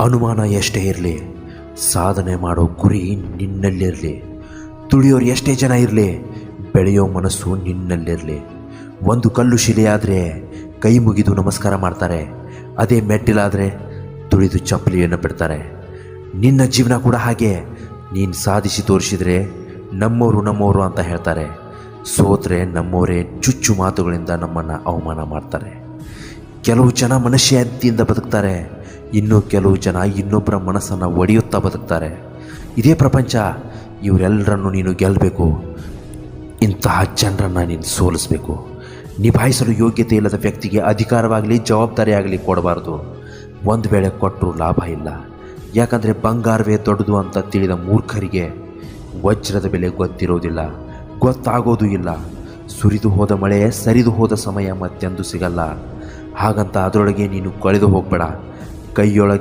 ಅನುಮಾನ ಎಷ್ಟೇ ಇರಲಿ, ಸಾಧನೆ ಮಾಡೋ ಗುರಿ ನಿನ್ನಲ್ಲಿರಲಿ. ತುಳಿಯೋರು ಎಷ್ಟೇ ಜನ ಇರಲಿ, ಬೆಳೆಯೋ ಮನಸ್ಸು ನಿನ್ನಲ್ಲಿರಲಿ. ಒಂದು ಕಲ್ಲು ಶಿಲೆಯಾದರೆ ಕೈ ಮುಗಿದು ನಮಸ್ಕಾರ ಮಾಡ್ತಾರೆ, ಅದೇ ಮೆಟ್ಟಿಲಾದರೆ ತುಳಿದು ಚಪ್ಪಲಿಯನ್ನು ಬಿಡ್ತಾರೆ. ನಿನ್ನ ಜೀವನ ಕೂಡ ಹಾಗೆ. ನೀನು ಸಾಧಿಸಿ ತೋರಿಸಿದರೆ ನಮ್ಮವರು ಅಂತ ಹೇಳ್ತಾರೆ, ಸೋತ್ರೆ ನಮ್ಮವರೇ ಚುಚ್ಚು ಮಾತುಗಳಿಂದ ನಮ್ಮನ್ನು ಅವಮಾನ ಮಾಡ್ತಾರೆ. ಕೆಲವು ಜನ ಮನುಷ್ಯತೆಯಿಂದ ಬದುಕ್ತಾರೆ, ಇನ್ನೂ ಕೆಲವು ಜನ ಇನ್ನೊಬ್ಬರ ಮನಸ್ಸನ್ನು ಒಡೆಯುತ್ತಾ ಬದುಕ್ತಾರೆ. ಇದೇ ಪ್ರಪಂಚ. ಇವರೆಲ್ಲರನ್ನು ನೀನು ಗೆಲ್ಲಬೇಕು. ಇಂತಹ ಜನರನ್ನು ನೀನು ಸೋಲಿಸಬೇಕು. ನಿಭಾಯಿಸಲು ಯೋಗ್ಯತೆ ಇಲ್ಲದ ವ್ಯಕ್ತಿಗೆ ಅಧಿಕಾರವಾಗಲಿ ಜವಾಬ್ದಾರಿ ಆಗಲಿ ಕೊಡಬಾರ್ದು. ಒಂದು ವೇಳೆ ಕೊಟ್ಟರೂ ಲಾಭ ಇಲ್ಲ. ಯಾಕಂದರೆ ಬಂಗಾರವೇ ದೊಡ್ಡದು ಅಂತ ತಿಳಿದ ಮೂರ್ಖರಿಗೆ ವಜ್ರದ ಬೆಲೆ ಗೊತ್ತಿರೋದಿಲ್ಲ, ಗೊತ್ತಾಗೋದು ಇಲ್ಲ. ಸುರಿದು ಹೋದ ಮಳೆ ಸರಿದು ಹೋದ ಸಮಯ ಮತ್ತೆಂದು ಸಿಗಲ್ಲ. ಹಾಗಂತ ಅದರೊಳಗೆ ನೀನು ಕಳೆದು ಹೋಗಬೇಡ. ಕೈಯೊಳಗೆ